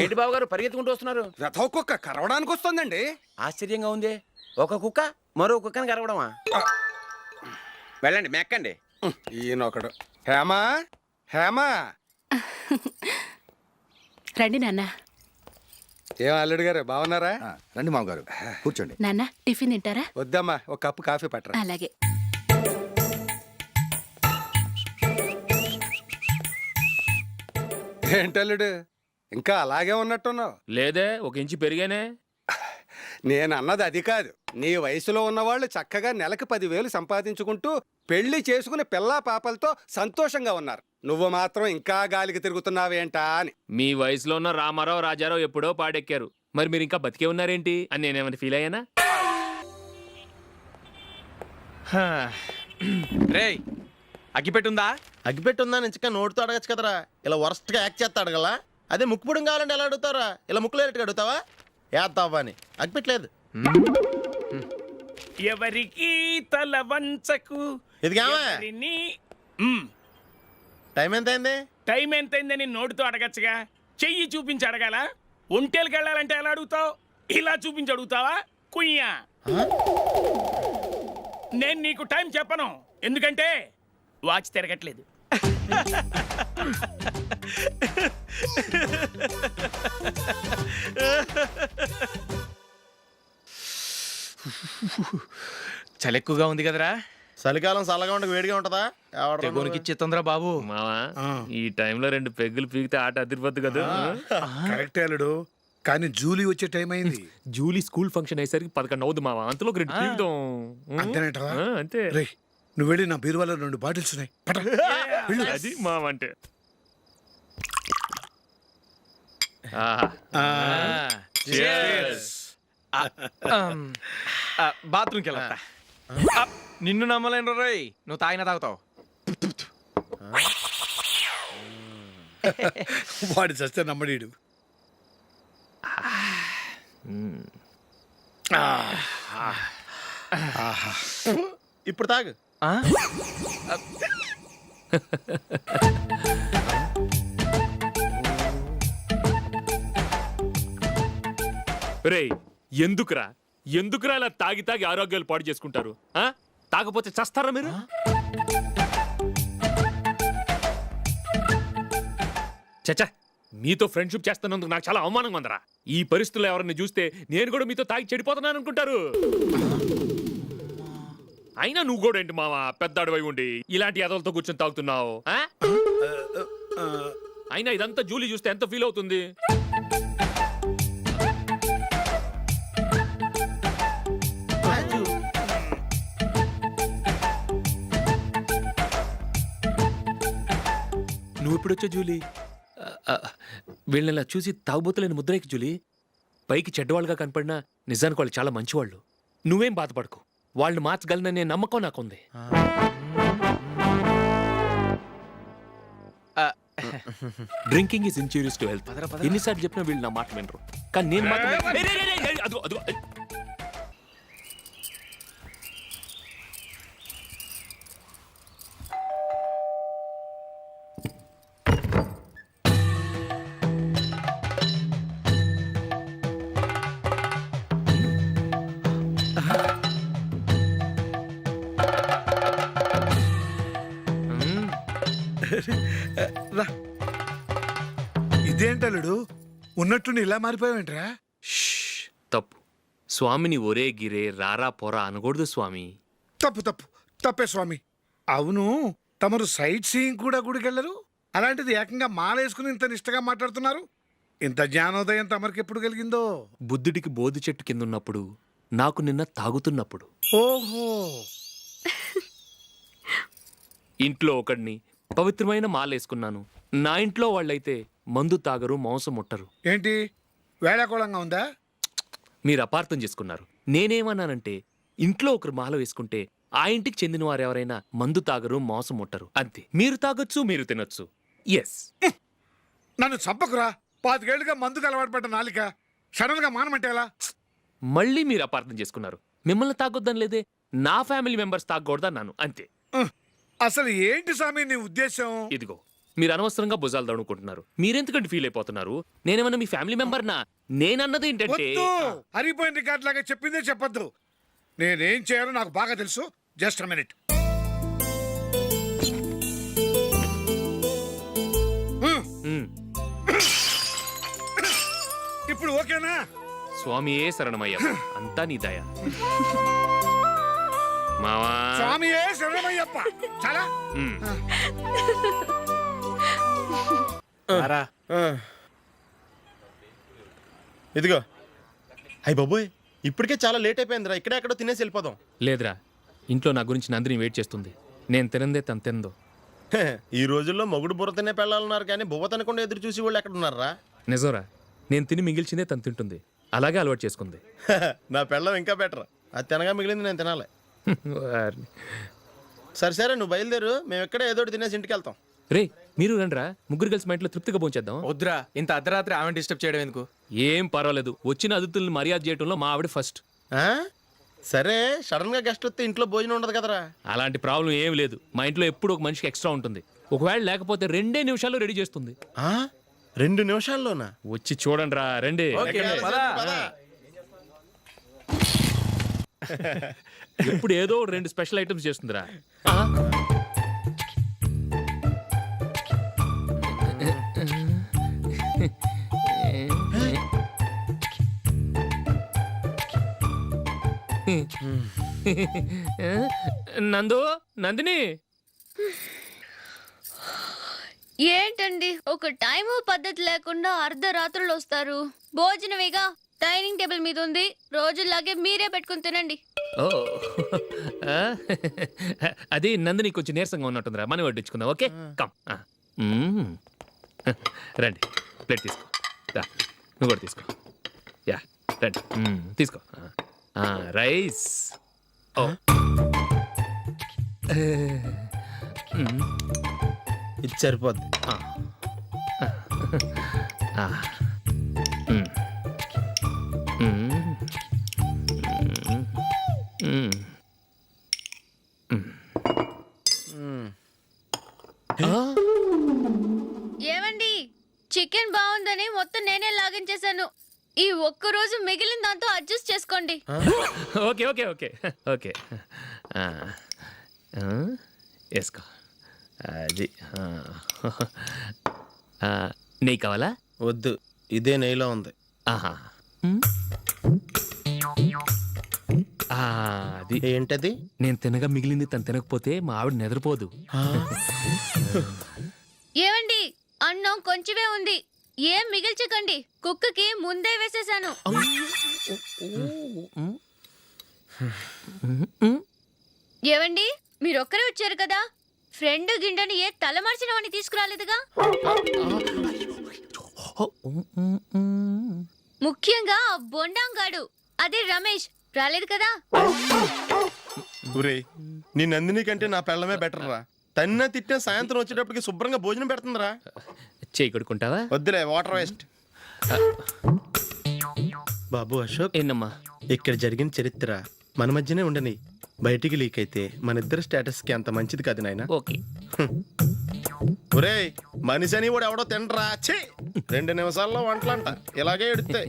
ఏంటి బాబు గారు పరిగెత్తుకుంటూ వస్తున్నారు? రథం కుక్క కరవడానికి వస్తుందండి. ఆశ్చర్యంగా ఉంది. ఒక కుక్క మరో కుక్కని కరవడమా? వెళ్ళండి మెక్కండి. ఈయనొకడు. హేమా హేమా, రండి నాన్న. ఏం అల్లుడు గారు బాగున్నారా? రండి మామగారు కూర్చోండి. నాన్న టిఫిన్ తింటారా? వద్దమ్మా, ఒక కప్పు కాఫీ పట్టరా. అలాగే. ఏంటల్లుడు ఇంకా అలాగే ఉన్నట్టున్నావు? లేదే, ఒక ఇంచు పెరిగానే. నేను అన్నది అది కాదు. నీ వయసులో ఉన్నవాళ్ళు చక్కగా నెలకు 10,000 సంపాదించుకుంటూ పెళ్లి చేసుకుని పిల్లా పాపలతో సంతోషంగా ఉన్నారు. నువ్వు మాత్రం ఇంకా గాలికి తిరుగుతున్నావేంటా అని. మీ వయసులో ఉన్న రామారావు రాజారావు ఎప్పుడో పాడెక్కారు, మరి మీరు ఇంకా బతికే ఉన్నారేంటి అని నేనేమైనా ఫీల్ అయ్యానా? రేయ్ అగ్గిపెట్టుందా? అగ్గిపెట్టుందా నుంచి నోటితో అడగచ్చు కదరా, ఇలా వరస్ట్ గా యాక్ట్ చేస్తా అడగలా? అదే ముక్కుపుడం కావాలంటే ఎలా అడుగుతారా? ఇలా ముక్కులేటట్టు అడుగుతావా? ఏద్దావా అని. అగ్గిపెట్టలేదు. ఎవరికి తల వంచకు. ఇదిగామా టైం ఎంత అయింది? టైం ఎంతైందని నోటితో అడగచ్చుగా, చెయ్యి చూపించి అడగాల? ఒంటేలకు వెళ్ళాలంటే ఎలా అడుగుతావు? ఇలా చూపించి అడుగుతావా? కుయ్యా, నేను నీకు టైం చెప్పను, ఎందుకంటే వాచ్ తిరగట్లేదు. చలి ఎక్కువగా ఉంది కదరా? చలికాలం చల్లగా ఉండక వేడిగా ఉంటదా? తెగోనికి ఇచ్చేతుందిరా బాబు. మావా, ఈ టైంలో 2 పెగ్గులు పీకితే ఆట అదిరిపోద్దు కదా. కరెక్టే అల్లుడు, కానీ జూలీ వచ్చే టైం అయింది. జూలీ స్కూల్ ఫంక్షన్ అయ్యేసరికి 11 అవుద్ది మావా, అంతలో 2 పీకుదాం. అంతేనేటవా? అంతే. రేయ్, నువ్వు వెళ్ళి నా బీరువాలో 2 బాటిల్స్ ఉన్నాయి, పట. అది మావ అంటే. బాత్రూమ్కి వెళ్ళా. నిన్ను నమ్మలేను రోయ్, నువ్వు తాగినా తాగుతావు. వాడి చస్తే నమ్మడీడు. ఇప్పుడు తాగు. రేయ్, ఎందుకురా ఇలా తాగి తాగి ఆరోగ్యాలు పాడు చేసుకుంటారు? తాగపోతే చస్తారా మీరు? చచ్చా, మీతో ఫ్రెండ్షిప్ చేస్తున్నందుకు నాకు చాలా అవమానంగా ఉందరా. ఈ పరిస్థితుల్లో ఎవరిని చూస్తే నేను కూడా మీతో తాగి చెడిపోతున్నాను అనుకుంటారు. అయినా నువ్వు కూడా ఏంటి మావా, పెద్ద అడవై ఉండి ఇలాంటి ఎదలతో కూర్చొని తాగుతున్నావు? అయినా ఇదంతా జూలీ చూస్తే ఎంత ఫీల్ అవుతుంది? నువ్వు ఎప్పుడొచ్చా జూలీ? వీళ్ళని ఇలా చూసి తాగుబోతులేని ముద్రేకి జూలీ. పైకి చెడ్డవాళ్ళుగా కనపడినా నిజానికి వాళ్ళు చాలా మంచివాళ్ళు. నువ్వేం బాధపడకు, వాళ్ళని మార్చగలననే నమ్మకం నాకుంది. Drinking is injurious to health. ఎన్నిసార్లు చెప్పినా వీళ్ళు నా మాట వినరు, కానీ నేను మాత్రం. ఇదేంటల్లుడు, ఉన్నట్టుండి ఇలా మారిపోయావేంట్రా? తప్పు స్వామిని ఒరే గిరే రారా పోరా అనకూడదు స్వామి. తప్పే స్వామి. అవును, తమరు సైట్ సీయింగ్ కూడా గుడికెళ్ళరు, అలాంటిది ఏకంగా మాలేసుకుని ఇంత నిష్టగా మాట్లాడుతున్నారు. ఇంత జ్ఞానోదయం తమరికి ఎప్పుడు కలిగిందో? బుద్ధుడికి బోధి చెట్టు కింద ఉన్నప్పుడు, నాకు నిన్న తాగుతున్నప్పుడు. ఓహో. ఇంట్లో ఒకడిని పవిత్రమైన మాలేసుకున్నాను. నా ఇంట్లో వాళ్ళైతే మందు తాగరు, మాంసం ముట్టరు. ఏంటి వేళాకోళంగా ఉందా? మీరు అపార్థం చేసుకున్నారు. నేనేమన్నానంటే, ఇంట్లో ఒకరు మాల వేసుకుంటే ఆ ఇంటికి చెందిన వారు ఎవరైనా మందు తాగరు, మాంసం ముట్టరు, అంతే. మీరు తాగొచ్చు, మీరు తినొచ్చు. ఎస్. నన్ను చంపకురా. 25 ఏళ్లుగా మందుకు అలవాటు పడ్డ నాలిక సడన్ గా మానమంటే ఎలా? మళ్ళీ మీరు అపార్థం చేసుకున్నారు. మిమ్మల్ని తాగొద్దని లేదే, నా ఫ్యామిలీ మెంబర్స్ తాగకూడదన్నాను, అంతే. అసలు ఏంటి స్వామి నీ ఉద్దేశం? ఇదిగో, మీరు అనవసరంగా భుజాలు దడుకుంటున్నారు. మీరెందుకంటే ఫీల్ అయిపోతున్నారు? నేనేమన్నా మీ ఫ్యామిలీ మెంబర్నా? నేనన్నది ఏంటంటే వద్దు, హరిపోయిన రికార్డ్ లాగా చెప్పిందే చెప్పొద్దు. నేనేం చేయాలో నాకు బాగా తెలుసు. Just a minute. ఉమ్, ఇప్పుడు ఓకేనా? స్వామియే శరణమయ్య, అంతా నీ దయ. మావా స్వామియే శరణమయ్యప్ప. చాలా ఉమ్. ఇదిగో అయ్యి బాబోయ్, ఇప్పటికే చాలా లేట్ అయిపోయిందిరా. ఇక్కడే ఎక్కడో తినేసి వెళ్ళిపోదాం. లేదురా, ఇంట్లో నా గురించి నందిని వెయిట్ చేస్తుంది. నేను తినందే తను తిందో. హే, ఈ రోజుల్లో మొగుడు బుర్ర తినే పెళ్ళాలన్నారు కానీ బువ్వ తినకుండా ఎదురు చూసి వాళ్ళు ఎక్కడ ఉన్నారా? నిజంరా, నేను తిని మిగిల్చిందే తను తింటుంది. అలాగే అలవాటు చేసుకుంది. నా పెళ్ళం ఇంకా బెటర్. అది తినగా మిగిలింది నేను తినాలి. వారిని. సరే సరే, నువ్వు బయలుదేరు. మేము ఎక్కడ ఏదో ఒకటి తినేసి ఇంటికి వెళ్తాం. రే, మీరు రండ్రా, ముగ్గురు కలిసి మా ఇంట్లో తృప్తిగా పోంచేద్దాం. వద్దురా, ఇంత అర్ధరాత్రి ఆమె డిస్టర్బ్ చేయడం ఎందుకు? ఏం పర్వాలేదు, వచ్చిన అతిథుల్ని మర్యాద చేయడంలో మా ఆవిడ ఫస్ట్. ఆ? సరే, సడన్ గా గెస్ట్ వస్తే ఇంట్లో భోజనం ఉండదు కదరా. అలాంటి ప్రాబ్లం ఏం లేదు. మా ఇంట్లో ఎప్పుడు ఒక మనిషికి ఎక్స్ట్రా ఉంటుంది. ఒకవేళ లేకపోతే 2 నిమిషాల్లో రెడీ చేస్తుంది. ఆ? 2 నిమిషాల్లోనా? వచ్చి చూడండి రా, రండి. ఎప్పుడు ఏదో 2 స్పెషల్ ఐటమ్స్ చేస్తుందిరా. నందు, నందిని, ఏంటండి ఒక టైము పద్ధతి లేకుండా అర్ధరాత్రులు వస్తారు? భోజనమేగా, డైనింగ్ టేబుల్ మీద ఉంది. రోజుల్లాగే మీరే పెట్టుకుని తినండి. ఓ అది నందిని కొంచెం నీరసంగా ఉన్నట్టుందిరా. మనం వడ్డించుకుందాం. Okay, come. రండి, ప్లేట్ తీసుకో. రా, నువ్వు కూడా తీసుకో. యా, రండి, తీసుకో. రైస్. ఓ ఇది సరిపోద్ది. ఏమండి, చికెన్ బాగుందని మొత్తం నేనే లాగించేశాను. ఈ ఒక్క రోజు మిగిలిన దాంతో అడ్జస్ట్ చేసుకోండి. Okay okay okay okay. వేసుకో. అది నెయ్యి కావాలా? వద్దు, ఇదే నెయ్యిలో ఉంది. ఆహా. అది ఏంటది? నేను తినగా మిగిలింది తను తినకపోతే మా ఆవిడ నిద్రపోదు. ఏమండి, అన్నం కొంచెమే ఉంది. ఏం మిగిల్చకండి. కుక్కకి ముందే వేసేసాను. ఏవండి, మీరొక్కరే వచ్చారు కదా, ఫ్రెండ్ గిండెని ఏ తలమార్చిన వాడిని తీసుకురాలేదుగా? ముఖ్యంగా ఆ బొండాంగాడు, అదే రమేష్, రాలేదు కదా? ఊరే, నీ నందిని కంటే నా పెళ్ళమే బెటర్ రా. తన్న తిట్టిన సాయంత్రం వచ్చేటప్పటికి శుభ్రంగా భోజనం పెడుతుందిరా. చేయి కొడుకుంటావా? వద్దులే, వాటర్ వేస్ట్. బాబు అశోక్, ఏంటమ్మా? ఇక్కడ జరిగిన చరిత్ర మన మధ్యనే ఉండని. బయటికి లీక్ అయితే మన ఇద్దరు స్టేటస్ కి అంత మంచిది కాదు నాయన. ఓకే. ఒరేయ్, మనిషి అని కూడా ఎవడో తినరా. 2 నిమిషాల్లో వంటలంట ఇలాగే ఎడుతాయి.